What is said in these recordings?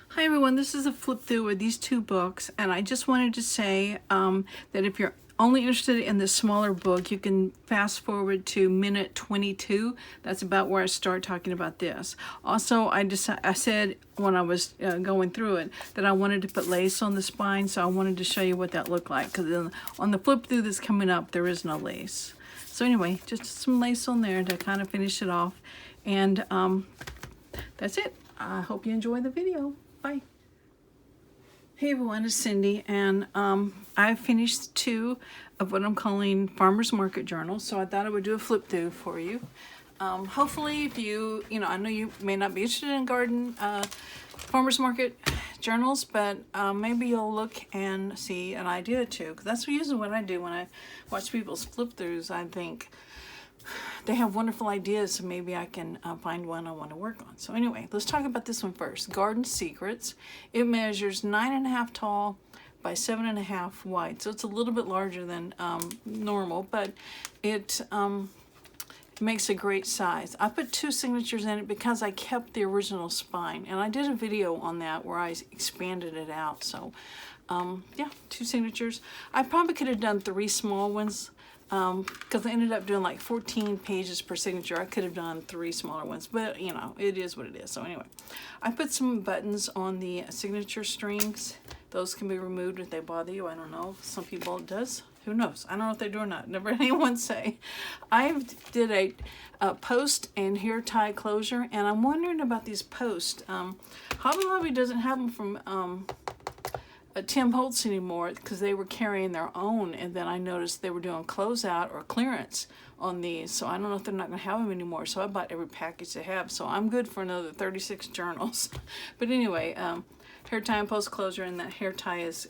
Hi everyone, this is a flip through with these two books, and I just wanted to say that if you're only interested in the smaller book, you can fast forward to minute 22. That's about where I start talking about this. Also, I said when I was going through it that I wanted to put lace on the spine, so I wanted to show you what that looked like, because on the flip through that's coming up, there is no lace. So anyway, just some lace on there to kind of finish it off, and that's it. I hope you enjoy the video. Bye. Hey everyone, it's Cindy, and I finished 2 of what I'm calling Farmers Market Journals, so I thought I would do a flip through for you. Hopefully, if you I know you may not be interested in garden Farmers Market journals, but maybe you'll look and see an idea too, because that's usually what I do when I watch people's flip throughs. I think they have wonderful ideas, so maybe I can find one I want to work on. So anyway, let's talk about this one first. Garden Secrets. It measures 9.5 tall by 7.5 wide, so it's a little bit larger than normal, but it makes a great size. I put 2 signatures in it because I kept the original spine, and I did a video on that where I expanded it out. So yeah, 2 signatures. I probably could have done 3 small ones, because I ended up doing like 14 pages per signature. I could have done 3 smaller ones, but it is what it is. So anyway, I put some buttons on the signature strings. Those can be removed if they bother you. I don't know. Some people it does. Who knows? I don't know if they do or not. Never heard anyone say. I did a post and hair tie closure, and I'm wondering about these posts. Hobby Lobby doesn't have them from Tim Holtz anymore, because they were carrying their own, and then I noticed they were doing closeout or clearance on these, so I don't know if they're not going to have them anymore. So I bought every package they have, so I'm good for another 36 journals. But anyway, hair tie and post closure, and that hair tie is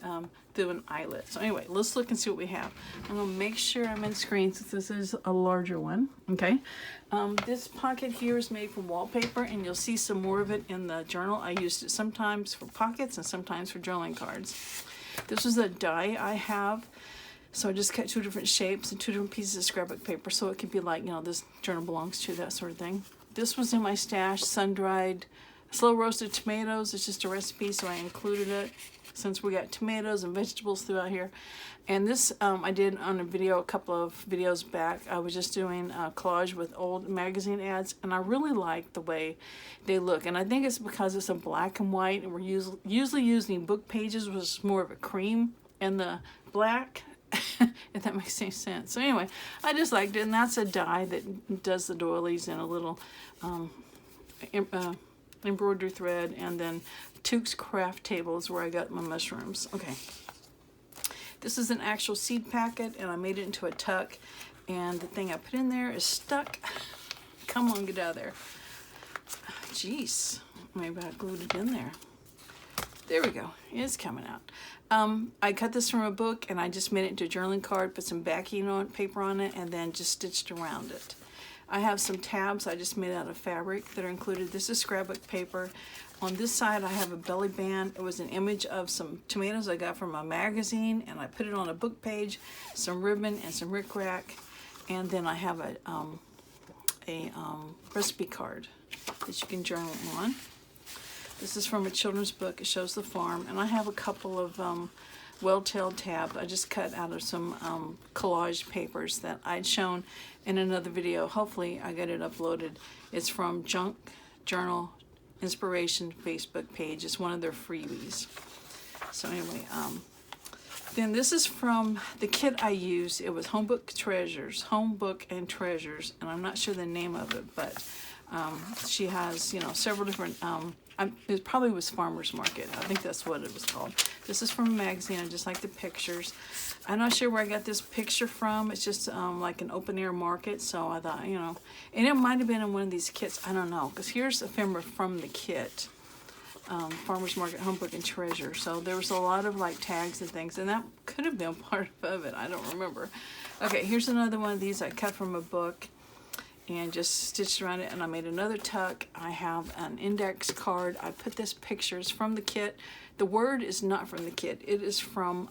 through an eyelet. So anyway, let's look and see what we have. I'm going to make sure I'm in screen since this is a larger one. Okay, this pocket here is made from wallpaper, and you'll see some more of it in the journal. I used it sometimes for pockets and sometimes for journaling cards. This is a die I have, so I just cut 2 different shapes and 2 different pieces of scrapbook paper, so it could be like, this journal belongs to, that sort of thing. This was in my stash, sun-dried, slow roasted tomatoes. It's just a recipe, so I included it since we got tomatoes and vegetables throughout here. And this I did on a video a couple of videos back. I was just doing a collage with old magazine ads, and I really like the way they look. And I think it's because it's a black and white, and we're usually using book pages, which is more of a cream, and the black, if that makes any sense. So anyway, I just liked it, and that's a die that does the doilies in a little embroidery thread, and then Tuke's Craft Table is where I got my mushrooms. Okay, this is an actual seed packet, and I made it into a tuck, and the thing I put in there is stuck. Come on, get out of there. Jeez, maybe I glued it in there. There we go, it's coming out. I cut this from a book, and I just made it into a journaling card, put some backing on paper on it, and then just stitched around it. I have some tabs I just made out of fabric that are included. This is scrapbook paper. On this side, I have a belly band. It was an image of some tomatoes I got from a magazine, and I put it on a book page, some ribbon and some rickrack, and then I have a recipe card that you can journal on. This is from a children's book. It shows the farm, and I have a couple of well-tailed tabs I just cut out of some collage papers that I'd shown in another video. Hopefully I got it uploaded. It's from Junk Journal Inspiration Facebook page. It's one of their freebies. So anyway, then this is from the kit I used. It was Home Book and Treasures, and I'm not sure the name of it, but she has several different it probably was Farmers Market. I think that's what it was called. This is from a magazine. I just like the pictures. I'm not sure where I got this picture from. It's just like an open air market. So I thought, and it might have been in one of these kits. I don't know. Because here's a ephemera from the kit. Farmers Market, Home Book, and Treasure. So there was a lot of like tags and things. And that could have been part of it. I don't remember. Okay, here's another one of these I cut from a book and just stitched around it, and I made another tuck. I have an index card. I put this pictures from the kit. The word is not from the kit. It is from,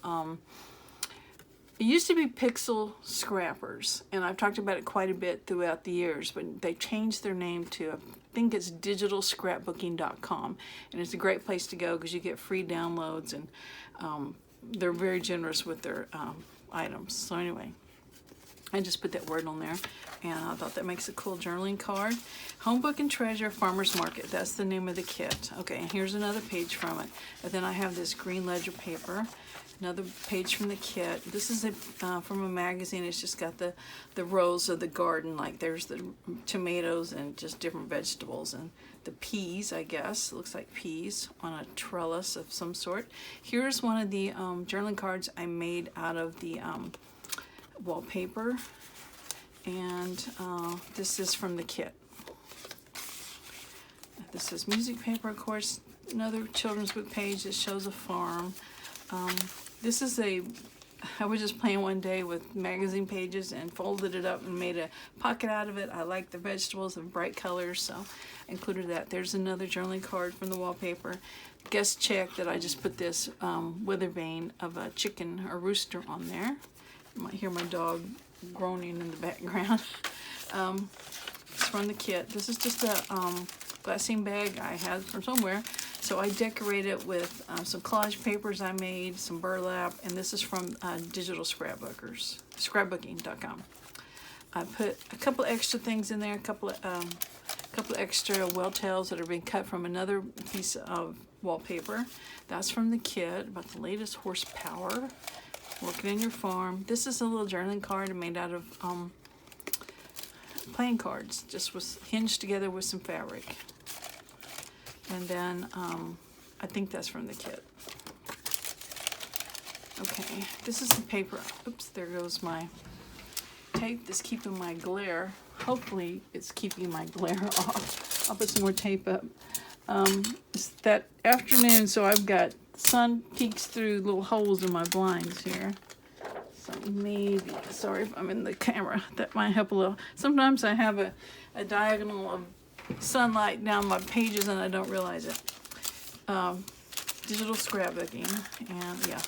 it used to be Pixel Scrappers, and I've talked about it quite a bit throughout the years, but they changed their name to think it's digitalscrapbooking.com, and it's a great place to go because you get free downloads, and they're very generous with their items. So anyway, I just put that word on there, and I thought that makes a cool journaling card. Home Book and Treasure Farmer's Market. That's the name of the kit. Okay, and here's another page from it. And then I have this green ledger paper. Another page from the kit. This is from a magazine. It's just got the rows of the garden. Like there's the tomatoes and just different vegetables, and the peas, I guess. It looks like peas on a trellis of some sort. Here's one of the journaling cards I made out of the wallpaper, and this is from the kit. This is music paper, of course. Another children's book page that shows a farm. This is I was just playing one day with magazine pages and folded it up and made a pocket out of it. I like the vegetables and bright colors, so I included that. There's another journaling card from the wallpaper. Guest check that I just put this wither vein of a chicken or rooster on there. You might hear my dog groaning in the background. It's from the kit. This is just a glassine bag I had from somewhere. So I decorate it with some collage papers I made, some burlap, and this is from Digital Scrapbookers, scrapbooking.com. I put a couple extra things in there, a couple of extra well tails that are being cut from another piece of wallpaper. That's from the kit about the latest horsepower, working in your farm. This is a little journaling card made out of playing cards, just was hinged together with some fabric. And then I think that's from the kit. Okay, this is the paper. Oops, there goes my tape that's keeping my glare. Hopefully it's keeping my glare off. I'll put some more tape up. It's that afternoon, so I've got sun peeks through little holes in my blinds here. So maybe, sorry if I'm in the camera, that might help a little. Sometimes I have a diagonal of sunlight down my pages and I don't realize it. Digital scrapbooking, and yeah.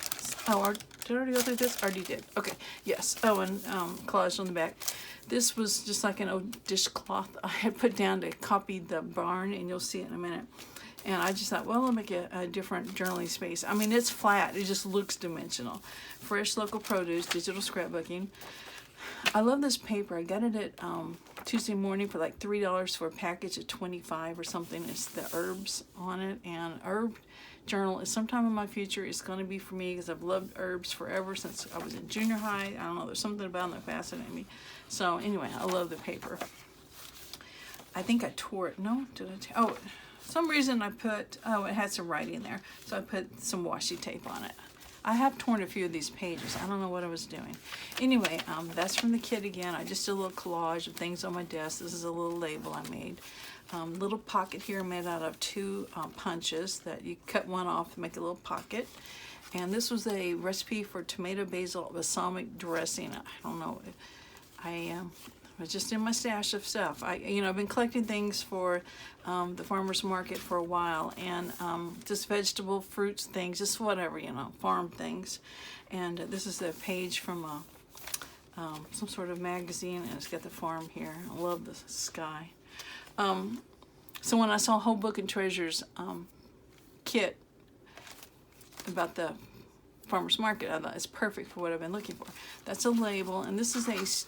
Oh, did I already go through this? Already did. Okay, yes. Oh, and collage on the back. This was just like an old dishcloth I had put down to copy the barn, and you'll see it in a minute. And I just thought, well, I'll make a different journaling space. I mean, it's flat. It just looks dimensional. Fresh local produce, digital scrapbooking. I love this paper. I got it at Tuesday morning for like $3 for a package of 25 or something. It's the herbs on it, and herb journal is sometime in my future. It's going to be for me because I've loved herbs forever since I was in junior high. I don't know, there's something about them that fascinates me. So anyway, I love the paper. I think I tore it. No, did I? Oh, some reason I put, it had some writing there, so I put some washi tape on it. I have torn a few of these pages. I don't know what I was doing. Anyway, that's from the kit again. I just did a little collage of things on my desk. This is a little label I made. Little pocket here made out of two punches that you cut one off to make a little pocket. And this was a recipe for tomato basil balsamic dressing. I don't know. I was just in my stash of stuff. I've been collecting things for the farmer's market for a while, and just vegetable, fruits, things, just whatever, farm things. And this is a page from some sort of magazine, and it's got the farm here. I love the sky. So when I saw Whole Book and Treasures kit about the farmer's market, I thought it's perfect for what I've been looking for. That's a label, and this is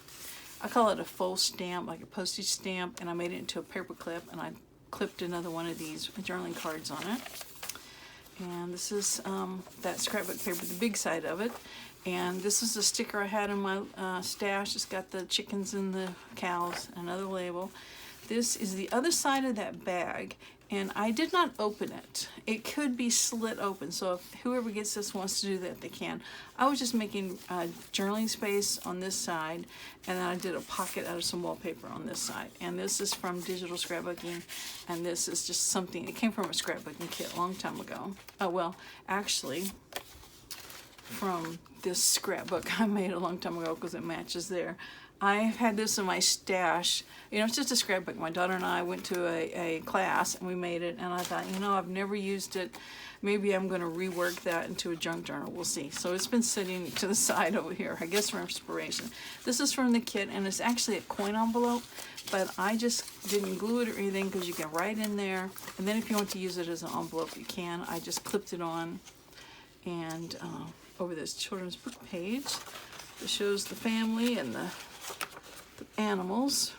I call it a faux stamp, like a postage stamp, and I made it into a paper clip, and I clipped another one of these journaling cards on it. And this is that scrapbook paper, the big side of it. And this is a sticker I had in my stash. It's got the chickens and the cows, another label. This is the other side of that bag, and I did not open it. It could be slit open, so if whoever gets this wants to do that, they can. I was just making journaling space on this side, and then I did a pocket out of some wallpaper on this side. And this is from Digital Scrapbooking, and this is just something, it came from a scrapbooking kit a long time ago. Oh, well, actually, from this scrapbook I made a long time ago because it matches there. I've had this in my stash. You know, it's just a scrapbook. My daughter and I went to a class and we made it, and I thought, you know, I've never used it. Maybe I'm going to rework that into a junk journal. We'll see. So it's been sitting to the side over here, I guess for inspiration. This is from the kit, and it's actually a coin envelope, but I just didn't glue it or anything because you can write in there. And then if you want to use it as an envelope, you can. I just clipped it on and over this children's book page that shows the family and the animals.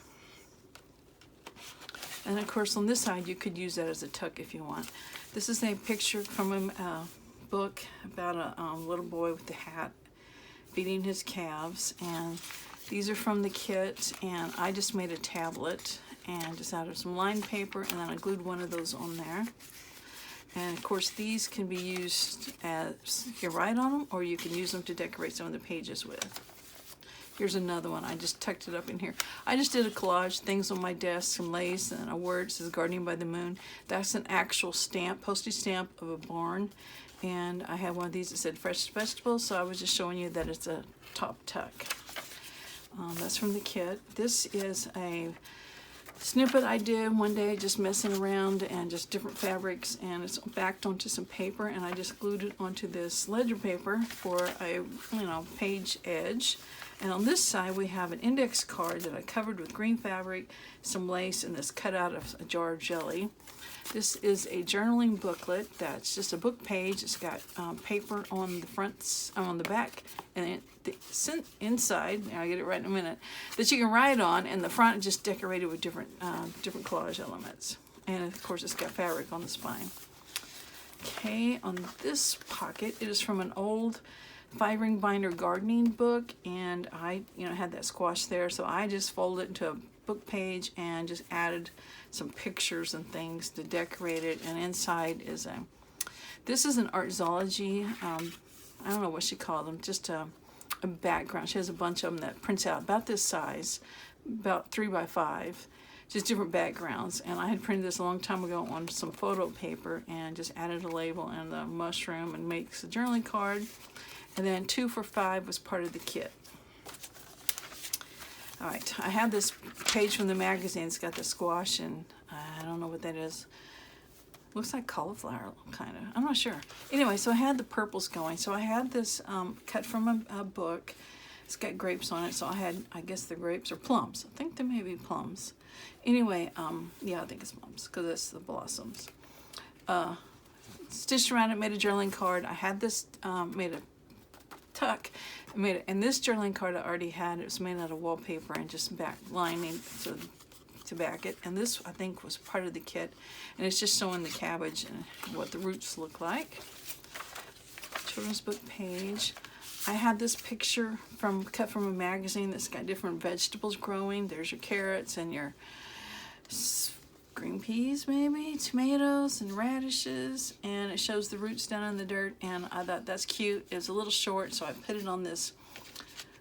And of course on this side you could use that as a tuck if you want. This is a picture from a book about a little boy with the hat feeding his calves, and these are from the kit, and I just made a tablet and just out of some lined paper, and then I glued one of those on there. And of course these can be used as you can write on them, or you can use them to decorate some of the pages with. Here's another one. I just tucked it up in here. I just did a collage, things on my desk, some lace, and a word. It says Gardening by the Moon. That's an actual stamp, postage stamp of a barn. And I had one of these that said Fresh Vegetables, so I was just showing you that it's a top tuck. That's from the kit. This is a snippet I did one day, just messing around and just different fabrics, and it's backed onto some paper, and I just glued it onto this ledger paper for a page edge. And on this side we have an index card that I covered with green fabric, some lace, and this cut out of a jar of jelly. This is a journaling booklet that's just a book page. It's got paper on the front, on the back, and the inside, I'll get it right in a minute, that you can write on, and the front is just decorated with different collage elements. And of course it's got fabric on the spine. Okay, on this pocket, it is from an old 5-ring binder gardening book, and I had that squash there, so I just folded it into a book page and just added some pictures and things to decorate it. And inside is this is an art zoology, I don't know what she called them, just a background. She has a bunch of them that prints out about this size, about 3 by 5, just different backgrounds. And I had printed this a long time ago on some photo paper and just added a label and the mushroom and makes a journaling card. And then 2 for $5 was part of the kit. All right, I have this page from the magazine. It's got the squash, and I don't know what that is. Looks like cauliflower, kind of. I'm not sure. Anyway, so I had the purples going. So I had this cut from a book. It's got grapes on it. So I had, I guess the grapes are plums. I think they may be plums. Anyway, yeah, I think it's plums because it's the blossoms. Stitched around it, made a journaling card. I had this, made a tuck, made it, and this journaling card I already had. It was made out of wallpaper and just back lining to back it. And this I think was part of the kit, and it's just showing the cabbage and what the roots look like. Children's book page. I had this picture cut from a magazine that's got different vegetables growing. There's your carrots and your green peas, maybe tomatoes and radishes, and it shows the roots down in the dirt, and I thought that's cute. It was a little short, so I put it on this,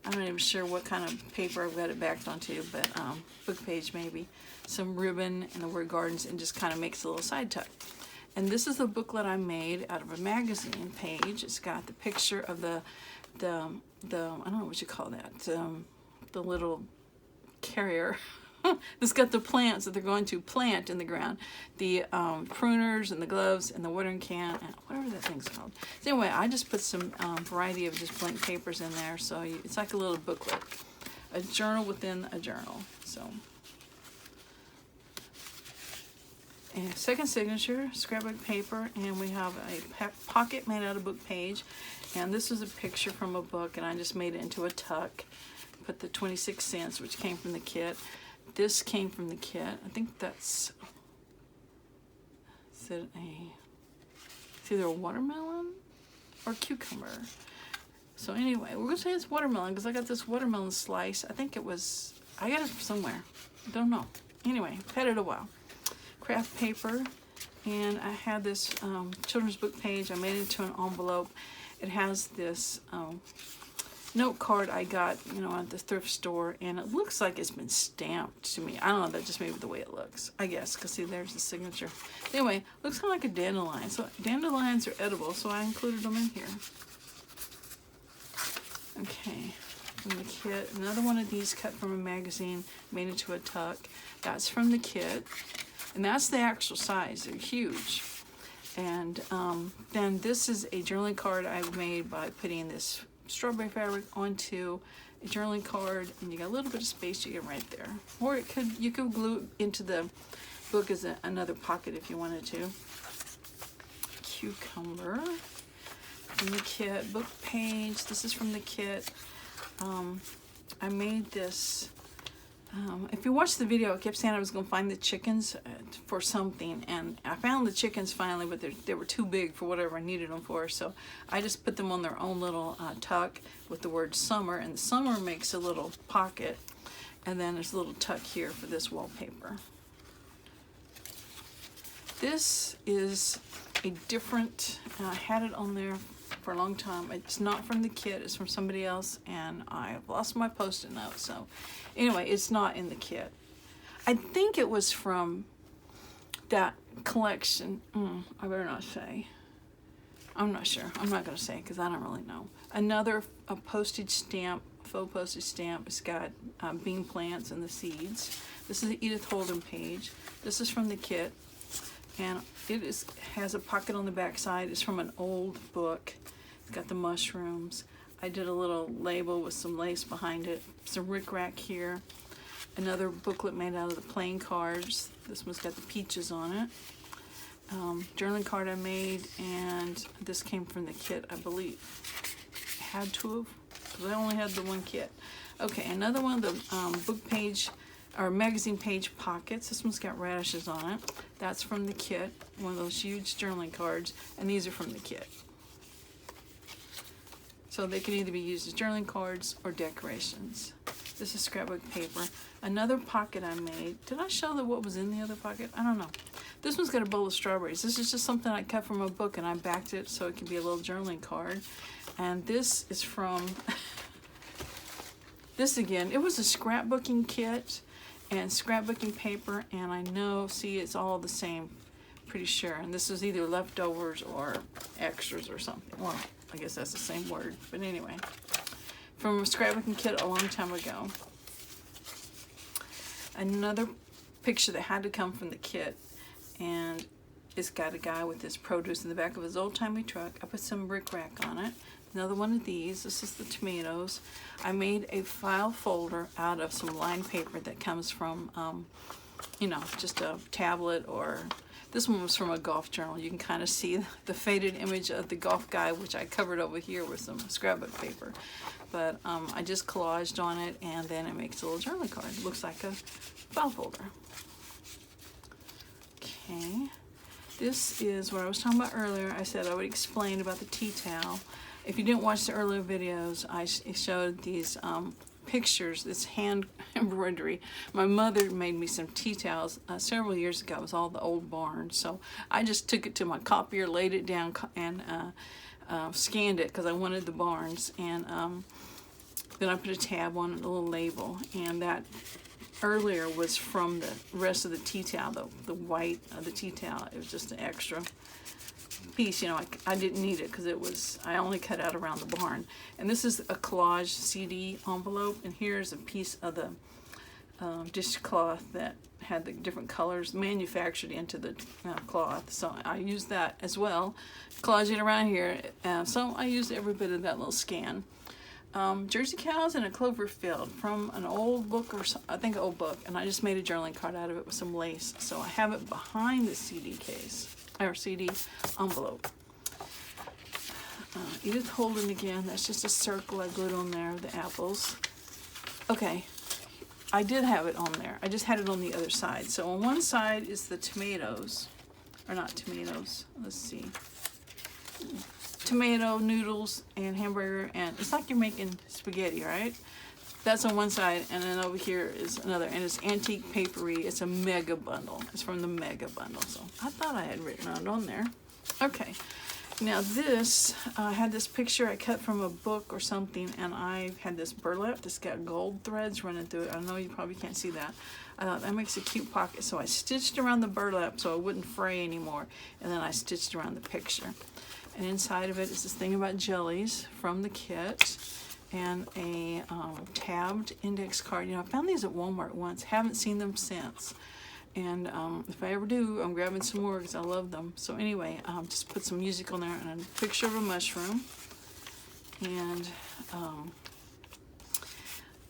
I'm not even sure what kind of paper I've got it backed onto, but book page maybe, some ribbon and the word gardens, and just kind of makes a little side tuck. And this is the booklet I made out of a magazine page. It's got the picture of the I don't know what you call that, the little carrier. It's got the plants that they're going to plant in the ground, the pruners and the gloves and the watering can and whatever that thing's called. So anyway, I just put some variety of just blank papers in there, so it's like a little booklet, a journal within a journal. So, and second signature, scrapbook paper, and we have a pocket made out of book page, and this is a picture from a book, and I just made it into a tuck. Put the 26 cents, which came from the kit. This came from the kit. I think that's, it's either a watermelon or cucumber. So anyway, we're gonna say it's watermelon because I got this watermelon slice. I think it was, I got it from somewhere. Don't know. Anyway, I've had it a while. Craft paper, and I had this children's book page. I made it into an envelope. It has this note card I got, at the thrift store, and it looks like it's been stamped to me. I don't know, that just maybe the way it looks, I guess, because see, there's the signature. Anyway, looks kind of like a dandelion. So dandelions are edible, so I included them in here. Okay, from the kit. Another one of these cut from a magazine, made into a tuck. That's from the kit. And that's the actual size. They're huge. And then this is a journaling card I made by putting this strawberry fabric onto a journaling card, and you got a little bit of space you get right there. Or you could glue it into the book as another pocket if you wanted to. Cucumber from the kit. Book page. This is from the kit. I made this. If you watched the video, I kept saying I was going to find the chickens for something, and I found the chickens finally, but they were too big for whatever I needed them for, so I just put them on their own little tuck with the word summer, and the summer makes a little pocket, and then there's a little tuck here for this wallpaper. This is a different, I had it on there for a long time. It's not from the kit, it's from somebody else, and I've lost my post-it note, so anyway, it's not in the kit. I think it was from that collection. I better not say. I'm not sure. I'm not going to say because I don't really know. Another postage stamp, faux postage stamp. It's got bean plants and the seeds. This is the Edith Holden page. This is from the kit, and it has a pocket on the back side. It's from an old book. It's got the mushrooms. I did a little label with some lace behind it. Some rickrack here. Another booklet made out of the playing cards. This one's got the peaches on it. Journaling card I made, and this came from the kit, I believe. Had to have, because I only had the one kit. Okay, another one of the book page, or magazine page pockets. This one's got radishes on it. That's from the kit, one of those huge journaling cards, and these are from the kit. So they can either be used as journaling cards or decorations. This is scrapbook paper. Another pocket I made. Did I show what was in the other pocket? I don't know. This one's got a bowl of strawberries. This is just something I cut from a book, and I backed it so it can be a little journaling card. And this is from, this again, it was a scrapbooking kit and scrapbooking paper, and I know, see, it's all the same, pretty sure. And this is either leftovers or extras or something. Well, I guess that's the same word, but anyway. From a scrapbooking kit a long time ago. Another picture that had to come from the kit, and it's got a guy with his produce in the back of his old-timey truck. I put some rickrack on it. Another one of these. This is the tomatoes. I made a file folder out of some lined paper that comes from, you know, just a tablet, or this one was from a golf journal. You can kind of see the faded image of the golf guy, which I covered over here with some scrapbook paper. But I just collaged on it, and then it makes a little journaling card. It looks like a file folder. Okay, this is what I was talking about earlier. I said I would explain about the tea towel. If you didn't watch the earlier videos, I showed these pictures, this hand embroidery. My mother made me some tea towels several years ago. It was all the old barns. So I just took it to my copier, laid it down, and scanned it because I wanted the barns. And then I put a tab on it, a little label. And that earlier was from the rest of the tea towel, the white of the tea towel. It was just an extra piece, you know. I didn't need it because I only cut out around the barn. And this is a collage CD envelope, and here's a piece of the dishcloth that had the different colors manufactured into the cloth. So I used that as well, collage it around here. So I used every bit of that little scan. Jersey cows in a clover field from an old book, or I think an old book, and I just made a journaling card out of it with some lace. So I have it behind the CD case, or CD envelope. Edith Holden again, that's just a circle I glued on there, the apples. Okay, I did have it on there. I just had it on the other side. So on one side is the tomatoes, or not tomatoes, let's see. Tomato, noodles, and hamburger, and it's like you're making spaghetti, right? That's on one side, and then over here is another, and it's antique papery. It's a mega bundle. It's from the mega bundle, so I thought I had written it on there. Okay, now this, I had this picture I cut from a book or something, and I had this burlap that's got gold threads running through it. I know you probably can't see that. I thought that makes a cute pocket, so I stitched around the burlap so it wouldn't fray anymore, and then I stitched around the picture. And inside of it is this thing about jellies from the kit. and a tabbed index card. You know, I found these at Walmart once, haven't seen them since. And if I ever do, I'm grabbing some more because I love them. So anyway, just put some music on there and a picture of a mushroom. And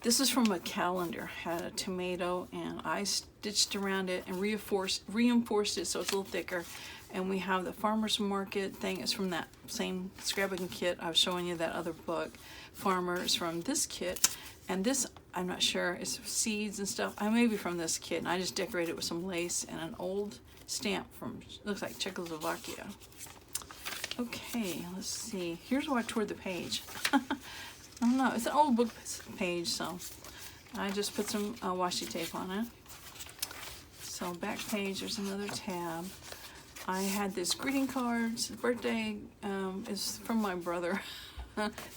this is from a calendar, had a tomato, and I stitched around it and reinforced it so it's a little thicker. And we have the farmer's market thing. It's from that same scrapbooking kit I was showing you, that other book. Farmer is from this kit. And this, I'm not sure, it's seeds and stuff. I may be from this kit, and I just decorated it with some lace and an old stamp from, looks like Czechoslovakia. Okay, let's see. Here's where I tore the page. I don't know, it's an old book page, so I just put some washi tape on it. So back page, there's another tab. I had this greeting cards. The birthday is from my brother.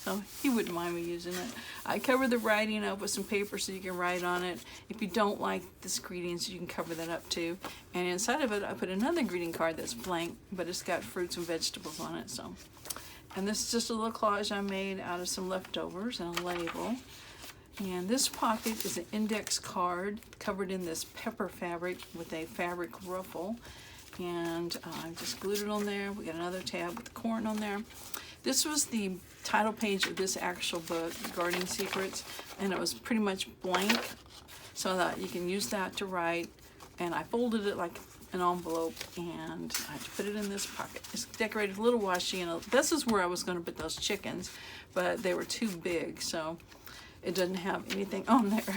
So he wouldn't mind me using it. I covered the writing up with some paper so you can write on it. If you don't like this greetings, you can cover that up too. And inside of it, I put another greeting card that's blank, but it's got fruits and vegetables on it. So, and this is just a little collage I made out of some leftovers and a label. And this pocket is an index card covered in this pepper fabric with a fabric ruffle. And I just glued it on there. We got another tab with the corn on there. This was the title page of this actual book, Gardening Secrets, and it was pretty much blank, so that you can use that to write. And I folded it like an envelope, and I put it in this pocket. It's decorated with a little washi, and this is where I was going to put those chickens, but they were too big, so it doesn't have anything on there.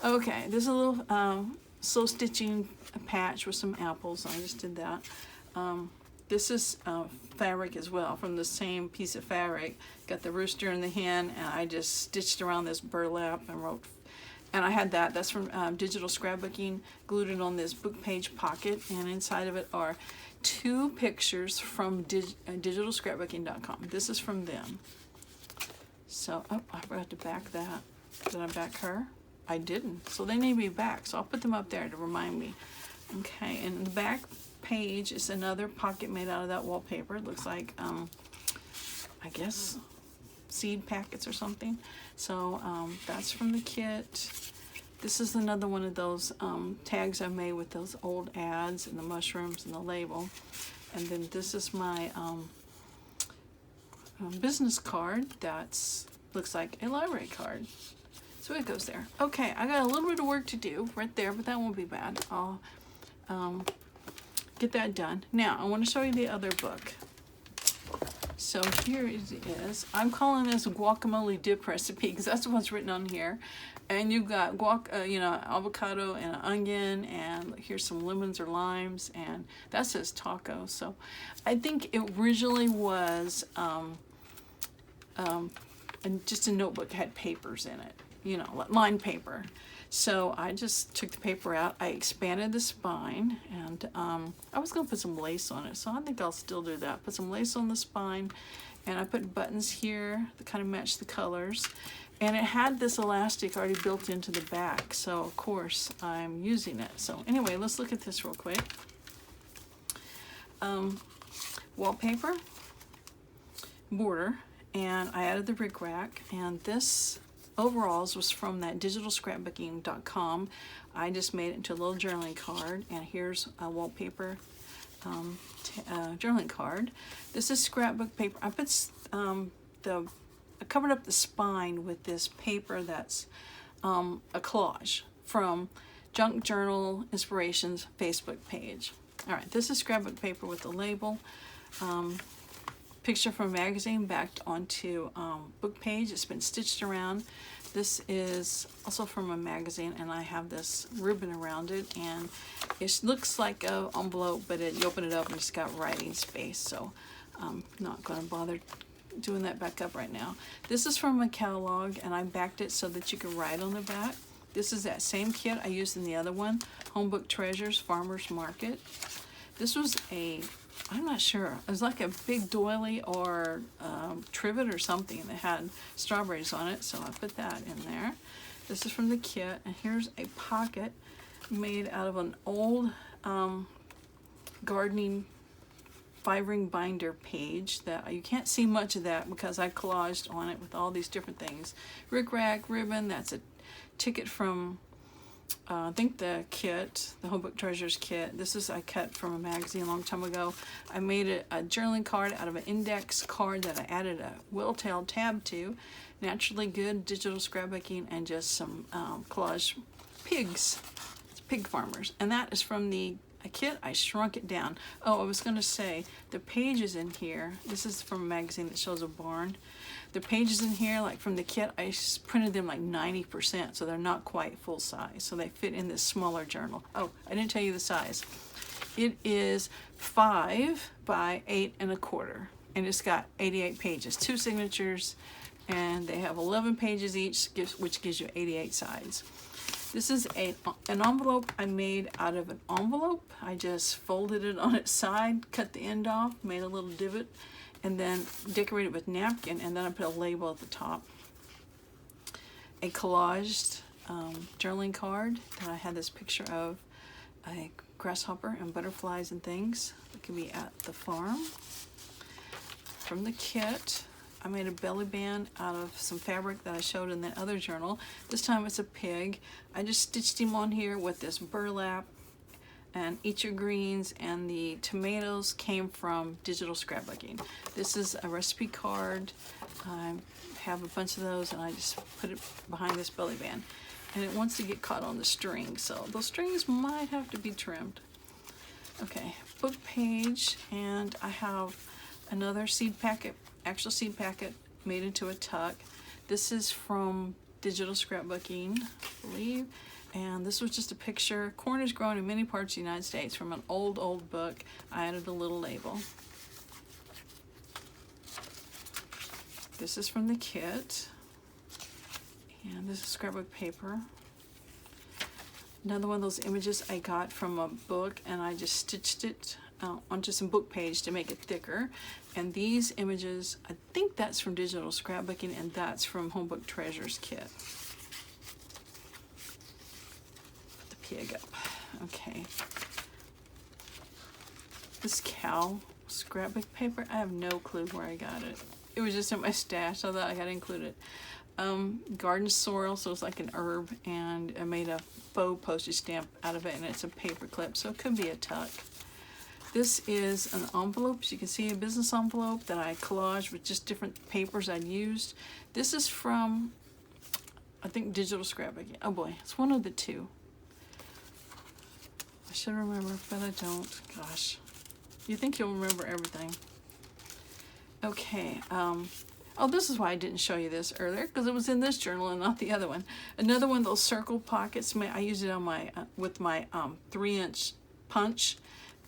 Okay, there's a little slow stitching patch with some apples. I just did that. This is fabric as well, from the same piece of fabric. Got the rooster and the hen, and I just stitched around this burlap and wrote, and I had that. That's from Digital Scrapbooking, glued it on this book page pocket, and inside of it are 2 pictures from digitalscrapbooking.com. This is from them. So, oh, I forgot to back that. Did I back her? I didn't. So they need to be back, so I'll put them up there to remind me. Okay, and the back page is another pocket made out of that wallpaper. It looks like, I guess, seed packets or something. So that's from the kit. This is another one of those tags I made with those old ads and the mushrooms and the label. And then this is my business card that's looks like a library card. So it goes there. Okay, I got a little bit of work to do right there, but that won't be bad. I'll get that done. Now, I want to show you the other book. So here it is. I'm calling this Guacamole Dip Recipe because that's what's written on here. And you've got avocado and an onion, and here's some lemons or limes, and that says taco. So I think it originally was just a notebook. It had papers in it, you know, lined paper. So I just took the paper out, I expanded the spine, and I was going to put some lace on it, so I think I'll still do that. Put some lace on the spine, and I put buttons here that kind of match the colors. And it had this elastic already built into the back, so of course I'm using it. So anyway, let's look at this real quick. Wallpaper border, and I added the rickrack, and this overalls was from that digitalscrapbooking.com. I just made it into a little journaling card, and here's a wallpaper journaling card. This is scrapbook paper. I put I covered up the spine with this paper that's a collage from Junk Journal Inspirations Facebook page. All right, this is scrapbook paper with the label. Picture from a magazine backed onto book page. It's been stitched around. This is also from a magazine, and I have this ribbon around it, and it looks like an envelope, but you open it up and it's got writing space, so I'm not going to bother doing that back up right now. This is from a catalog, and I backed it so that you can write on the back. This is that same kit I used in the other one, Home Book Treasures, Farmer's Market. This was I'm not sure. It was like a big doily or trivet or something that had strawberries on it, so I put that in there. This is from the kit, and here's a pocket made out of an old gardening 5-ring binder page that you can't see much of that because I collaged on it with all these different things. Rick Rack ribbon, that's a ticket from I think the kit, the Home Book Treasures kit. This is I cut from a magazine a long time ago. I made a journaling card out of an index card that I added a Welltail tab to. Naturally Good digital scrapbooking, and just some collage pigs. It's pig farmers. And that is from the kit. I shrunk it down. Oh, I was going to say, the pages in here, this is from a magazine that shows a barn. The pages in here, like from the kit, I printed them like 90%, so they're not quite full size. So they fit in this smaller journal. Oh, I didn't tell you the size. It is 5 by 8 1/4, and it's got 88 pages, 2 signatures, and they have 11 pages each, which gives you 88 sides. This is an envelope I made out of an envelope. I just folded it on its side, cut the end off, made a little divot, and then decorated with napkin, and then I put a label at the top. A collaged journaling card that I had this picture of a grasshopper and butterflies and things that can be at the farm. From the kit, I made a belly band out of some fabric that I showed in that other journal. This time it's a pig. I just stitched him on here with this burlap, and Eat Your Greens, and the tomatoes came from digital scrapbooking. This is a recipe card. I have a bunch of those, and I just put it behind this belly band. And it wants to get caught on the string, so those strings might have to be trimmed. Okay, book page, and I have another seed packet, actual seed packet made into a tuck. This is from digital scrapbooking, I believe. And this was just a picture. Corn is grown in many parts of the United States, from an old book. I added a little label. This is from the kit. And this is scrapbook paper. Another one of those images I got from a book, and I just stitched it onto some book page to make it thicker. And these images, I think that's from digital scrapbooking, and that's from Home Book Treasures kit. Pig up. Okay. This cow scrapbook paper, I have no clue where I got it. It was just in my stash, so I thought I got to include it. Garden sorrel, so it's like an herb, and I made a faux postage stamp out of it, and it's a paper clip, so it could be a tuck. This is an envelope. As you can see, a business envelope that I collaged with just different papers I'd used. This is from, I think, digital scrapbooking. Oh boy, it's one of the two. I should remember, but I don't. Gosh. You think you'll remember everything. Okay. Oh, this is why I didn't show you this earlier, because it was in this journal and not the other one. Another one of those circle pockets. I used it on my with my 3-inch punch,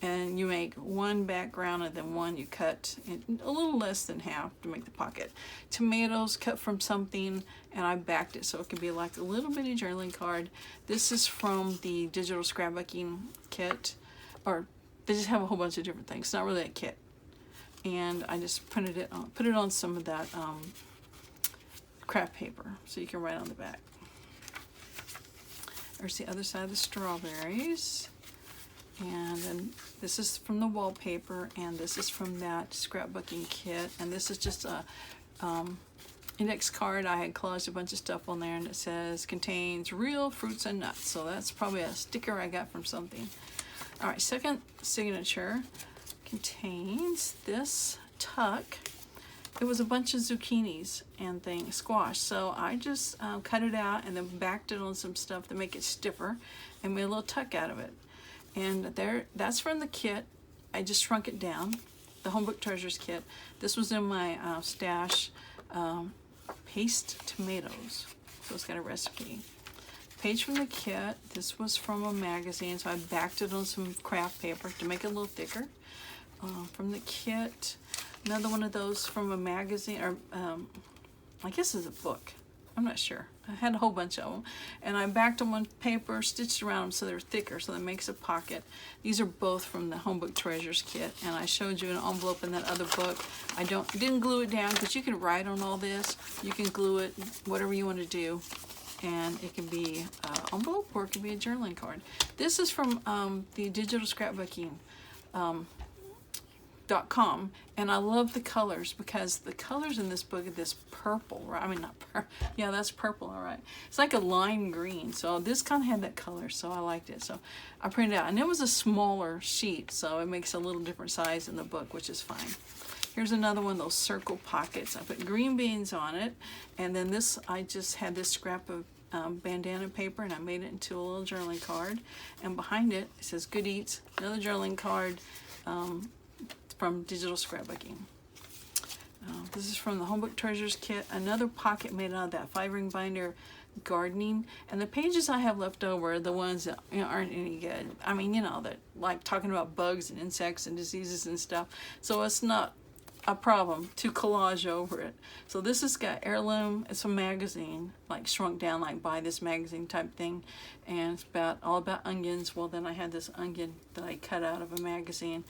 and you make one background and then one you cut in a little less than half to make the pocket. Tomatoes cut from something, and I backed it so it could be like a little bitty journaling card. This is from the digital scrapbooking kit, or they just have a whole bunch of different things. It's not really a kit. And I just printed it on, put it on some of that craft paper so you can write on the back. There's the other side of the strawberries. And then this is from the wallpaper, and this is from that scrapbooking kit. And this is just a index card. I had collaged a bunch of stuff on there, and it says contains real fruits and nuts. So that's probably a sticker I got from something. All right, second signature contains this tuck. It was a bunch of zucchinis and things, squash. So I just cut it out and then backed it on some stuff to make it stiffer and made a little tuck out of it. And there, that's from the kit. I just shrunk it down, the Home Book Treasures kit. This was in my stash, paste tomatoes. So it's got a recipe. Page from the kit. This was from a magazine, so I backed it on some craft paper to make it a little thicker. From the kit, another one of those from a magazine, or I guess it's a book. I'm not sure. I had a whole bunch of them, and I backed them on paper, stitched around them so they're thicker, so that makes a pocket. These are both from the Home Book Treasures kit, and I showed you an envelope in that other book. I didn't glue it down, because you can write on all this. You can glue it, whatever you want to do, and it can be an envelope or it can be a journaling card. This is from the digital scrapbooking and I love the colors because the colors in this book are this purple, right? I mean, not purple. Yeah, that's purple, all right. It's like a lime green. So this kind of had that color, so I liked it. So I printed it out, and it was a smaller sheet, so it makes a little different size in the book, which is fine. Here's another one of those circle pockets. I put green beans on it, and then this, I just had this scrap of bandana paper, and I made it into a little journaling card. And behind it, it says Good Eats, another journaling card. From Digital Scrapbooking. This is from the Homebook Treasures kit. Another pocket made out of that 5-ring binder gardening. And the pages I have left over are the ones that aren't any good. I mean, that like talking about bugs and insects and diseases and stuff. So it's not a problem to collage over it. So this has got heirloom. It's a magazine, like shrunk down, like buy this magazine type thing. And it's all about onions. Well, then I had this onion that I cut out of a magazine.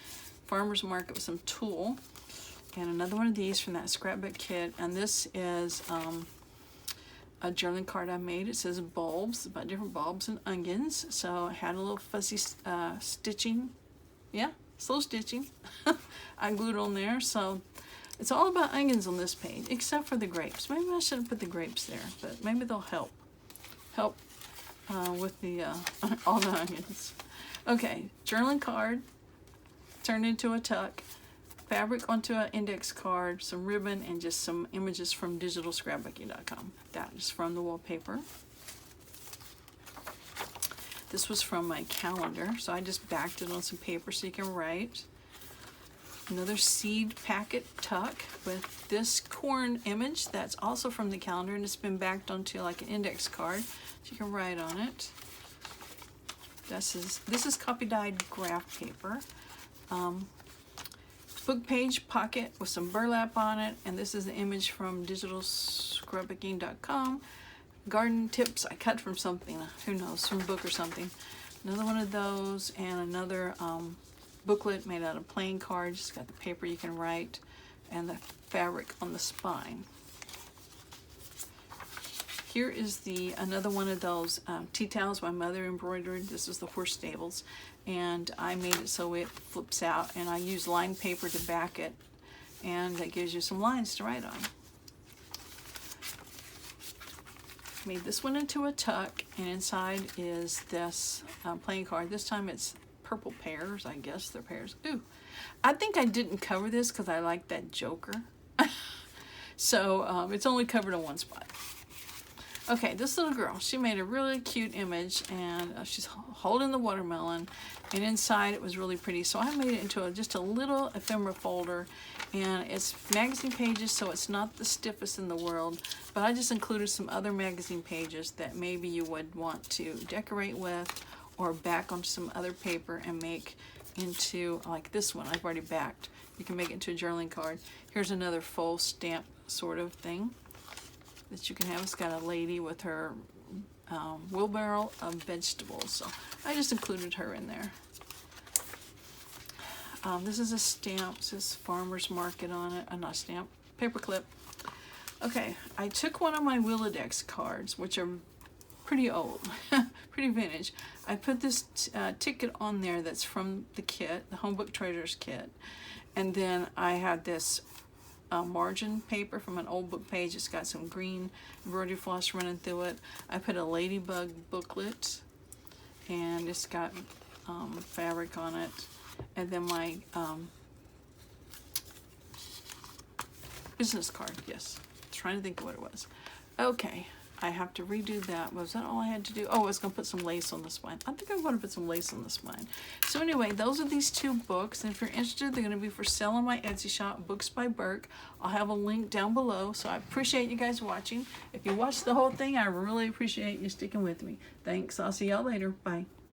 Farmer's Market with some tulle, and another one of these from that scrapbook kit. And this is a journaling card I made. It says bulbs, about different bulbs and onions. So I had a little fuzzy stitching. Yeah, slow stitching. I glued on there. So it's all about onions on this page, except for the grapes. Maybe I should have put the grapes there, but maybe they'll help with the all the onions. Okay, journaling card turned into a tuck, fabric onto an index card, some ribbon, and just some images from digitalscrapbooking.com. That is from the wallpaper. This was from my calendar, so I just backed it on some paper so you can write. Another seed packet tuck with this corn image that's also from the calendar, and it's been backed onto like an index card so you can write on it. This is copy dyed graph paper. Book page pocket with some burlap on it, and this is the image from digitalscrapbooking.com. Garden tips I cut from something, who knows, from a book or something. Another one of those, and another booklet made out of playing cards. It's got the paper you can write and the fabric on the spine. Here is another one of those tea towels my mother embroidered. This is the horse stables, and I made it so it flips out, and I use lined paper to back it, and that gives you some lines to write on. Made this one into a tuck, and inside is this playing card. This time it's purple pears, I guess they're pears. Ooh, I think I didn't cover this because I like that Joker. So it's only covered on one spot. Okay, this little girl, she made a really cute image, and she's holding the watermelon, and inside it was really pretty. So I made it into just a little ephemera folder, and it's magazine pages, so it's not the stiffest in the world, but I just included some other magazine pages that maybe you would want to decorate with or back onto some other paper and make into, like this one I've already backed. You can make it into a journaling card. Here's another full stamp sort of thing that you can have. It's got a lady with her wheelbarrow of vegetables, so I just included her in there. This is a stamp. It says Farmer's Market on it. Not a stamp, paper clip. Okay, I took one of my Willodex cards, which are pretty old, pretty vintage. I put this ticket on there that's from the kit, the Homebook Treasures kit, and then I had this margin paper from an old book page. It's got some green embroidery floss running through it. I put a ladybug booklet, and it's got fabric on it, and then my business card. Yes, trying to think of what it was. Okay, I have to redo that. Was that all I had to do? Oh, I was going to put some lace on the spine. I think I'm going to put some lace on the spine. So anyway, those are these two books. And if you're interested, they're going to be for sale on my Etsy shop, Books by Burke. I'll have a link down below. So I appreciate you guys watching. If you watched the whole thing, I really appreciate you sticking with me. Thanks. I'll see y'all later. Bye.